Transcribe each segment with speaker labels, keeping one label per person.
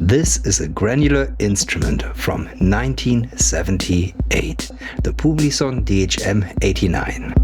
Speaker 1: This is a granular instrument from 1978, the Publison DHM89.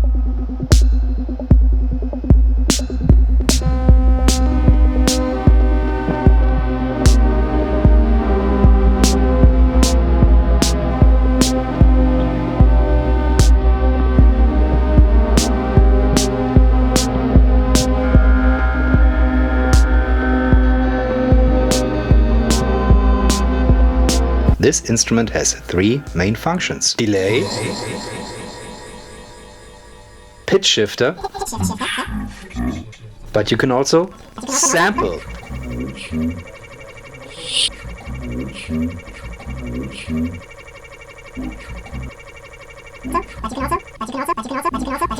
Speaker 1: This instrument has three main functions: delay, pitch shifter, but you can also sample.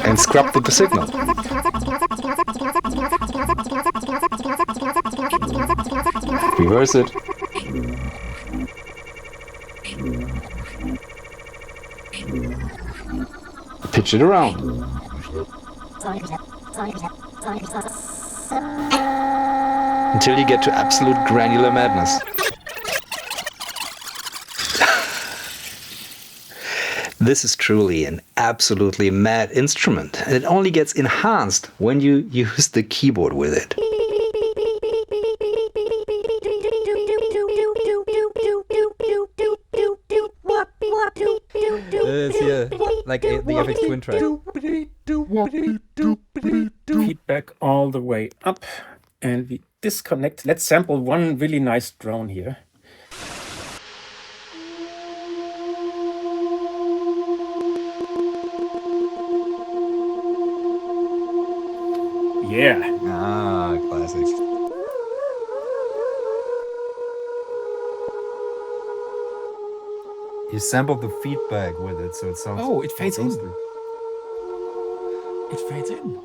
Speaker 1: And scrub the signal. Reverse it. Pitch it around. Until you get to absolute granular madness. This is truly an absolutely mad instrument, and it only gets enhanced when you use the keyboard with it.
Speaker 2: It's here, like the FX Twin track.
Speaker 3: Feedback all the way up, and we disconnect. Let's sample one really nice drone here. Yeah.
Speaker 2: Ah, classic. You sampled the feedback with it, so it sounds...
Speaker 3: Oh, it fades in.
Speaker 2: ghostly.
Speaker 3: It fades in.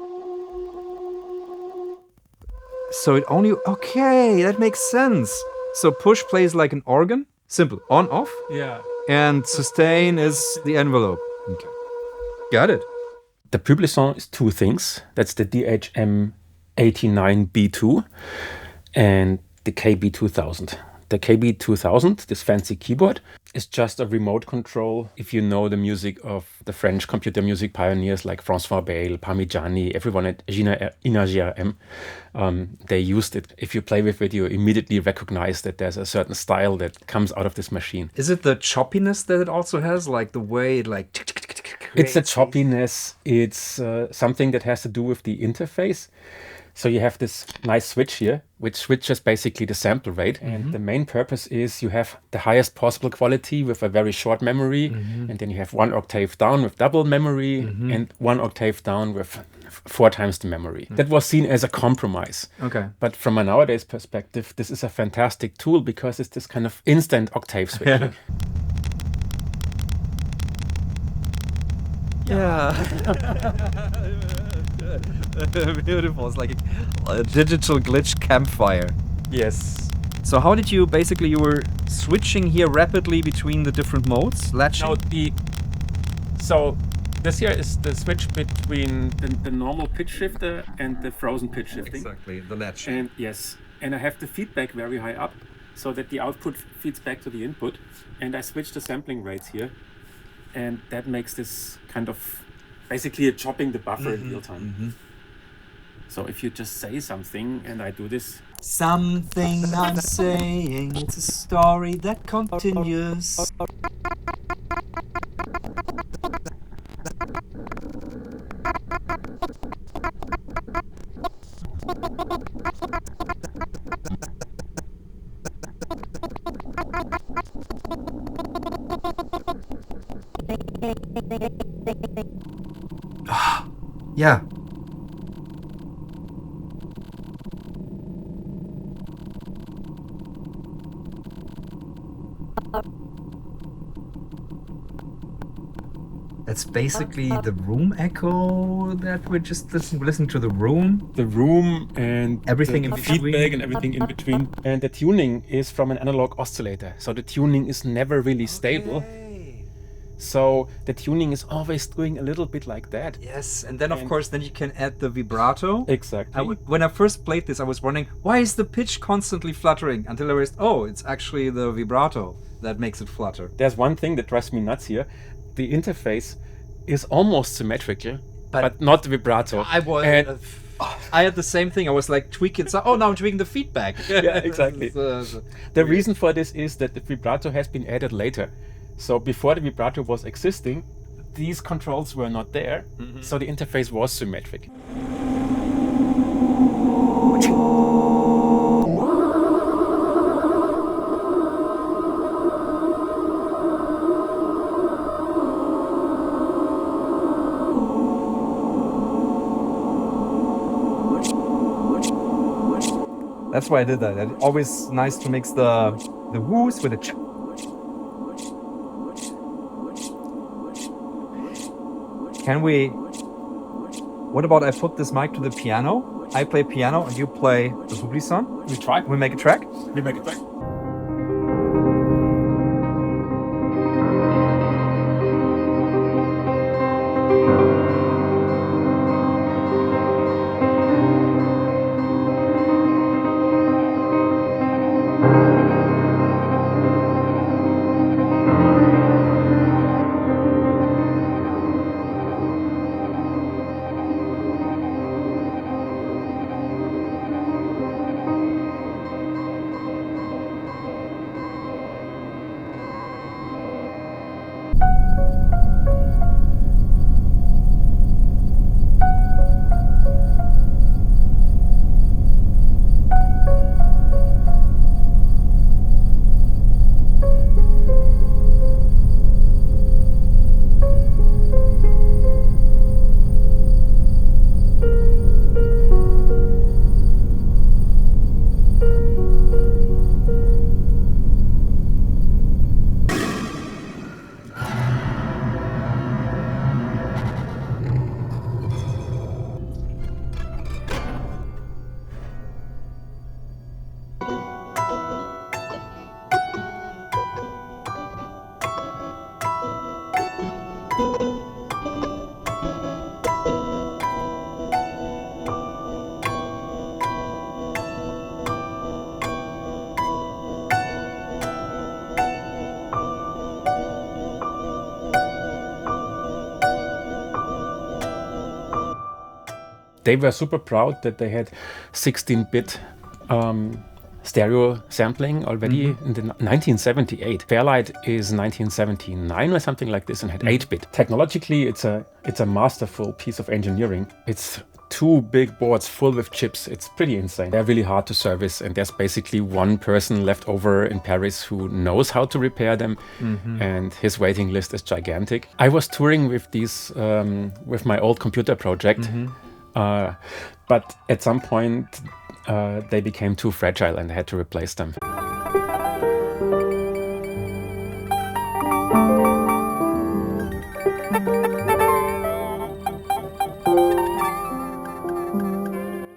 Speaker 2: So it only... Okay, that makes sense. So push plays like an organ. Simple. On, off.
Speaker 3: Yeah.
Speaker 2: And sustain is the envelope. Okay. Got it.
Speaker 3: The Publison is two things. That's the DHM89B2 and the KB2000. The KB2000, this fancy keyboard, is just a remote control. If you know the music of the French computer music pioneers like François Bayle, Parmigiani, everyone at INA-GRM, they used it. If you play with it, you immediately recognize that there's a certain style that comes out of this machine.
Speaker 2: Is it the choppiness that it also has? Like the way it like...
Speaker 3: It's the choppiness. It's something that has to do with the interface. So you have this nice switch here, which switches basically the sample rate. Mm-hmm. And the main purpose is you have the highest possible quality with a very short memory. Mm-hmm. And then you have 1 octave down with double memory, mm-hmm. and 1 octave down with 4 times the memory. Mm-hmm. That was seen as a compromise. Okay. But from a nowadays perspective, this is a fantastic tool because it's this kind of instant octave switching.
Speaker 2: Yeah. Beautiful. It's like a digital glitch campfire.
Speaker 3: Yes.
Speaker 2: So how did you basically, you were switching here rapidly between the different modes? Latching?
Speaker 3: No, so this here is the switch between the normal pitch shifter and the frozen pitch shifting.
Speaker 2: Exactly, the latch.
Speaker 3: And yes, and I have the feedback very high up so that the output feeds back to the input. And I switch the sampling rates here. And that makes this kind of basically chopping the buffer in real time. Mm-hmm. So if you just say something and I do this.
Speaker 4: Something I'm saying, it's a story that continues.
Speaker 2: Yeah. That's basically the room echo that we're just listening to the room.
Speaker 3: The room and
Speaker 2: everything
Speaker 3: in
Speaker 2: between.
Speaker 3: Feedback and everything in between. And the tuning is from an analog oscillator. So the tuning is never really stable. So the tuning is always doing a little bit like that.
Speaker 2: Yes, and then of course, then you can add the vibrato.
Speaker 3: Exactly.
Speaker 2: When I first played this, I was wondering, why is the pitch constantly fluttering? Until I realized, oh, it's actually the vibrato that makes it flutter.
Speaker 3: There's one thing that drives me nuts here. The interface is almost symmetrical, but not vibrato.
Speaker 2: I had the same thing. I was like tweaking. So, oh, now I'm tweaking the feedback.
Speaker 3: Yeah, exactly. The reason for this is that the vibrato has been added later. So before the vibrato was existing, these controls were not there. So the interface was symmetric.
Speaker 2: That's why I did that. It's always nice to mix the whoos with the What about I put this mic to the piano? I play piano and you play the Publison.
Speaker 3: We try.
Speaker 2: We make a track.
Speaker 3: We make it back. They were super proud that they had 16-bit stereo sampling already in the 1978. Fairlight is 1979 or something like this and had 8-bit. Technologically, it's a masterful piece of engineering. It's 2 big boards full with chips. It's pretty insane. They're really hard to service, and there's basically one person left over in Paris who knows how to repair them, and his waiting list is gigantic. I was touring with these with my old computer project. But at some point they became too fragile and I had to replace them.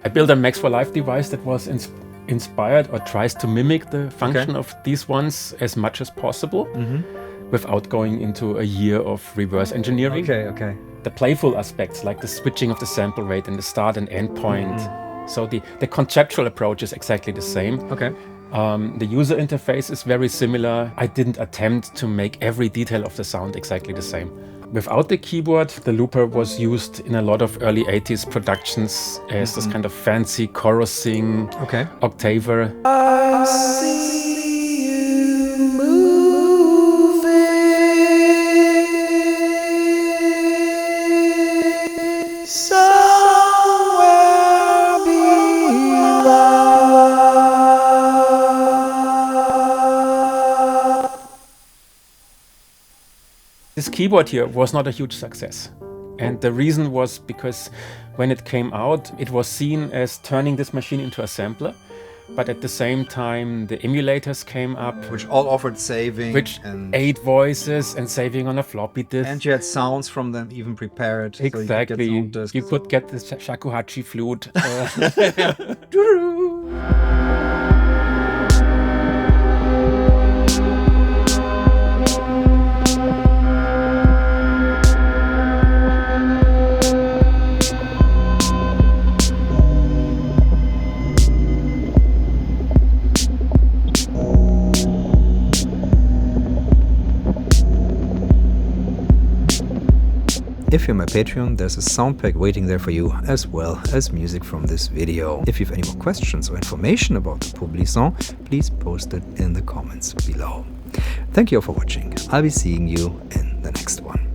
Speaker 3: I built a Max for Life device that was inspired or tries to mimic the function of these ones as much as possible without going into a year of reverse engineering.
Speaker 2: Okay.
Speaker 3: The playful aspects, like the switching of the sample rate and the start and end point. So the conceptual approach is exactly the same.
Speaker 2: Okay.
Speaker 3: The user interface is very similar. I didn't attempt to make every detail of the sound exactly the same. Without the keyboard, the looper was used in a lot of early 80s productions as this kind of fancy chorusing octaver.
Speaker 4: I see you moving somewhere beyond.
Speaker 3: This keyboard here was not a huge success. And the reason was because when it came out, it was seen as turning this machine into a sampler. But at the same time, the emulators came up.
Speaker 2: Which all offered saving.
Speaker 3: Which 8 voices and saving on a floppy disk.
Speaker 2: And you had sounds from them even prepared.
Speaker 3: Exactly. You could get the shakuhachi flute.
Speaker 1: If you're my Patreon, there's a Soundpack waiting there for you, as well as music from this video. If you have any more questions or information about the Publison, please post it in the comments below. Thank you all for watching. I'll be seeing you in the next one.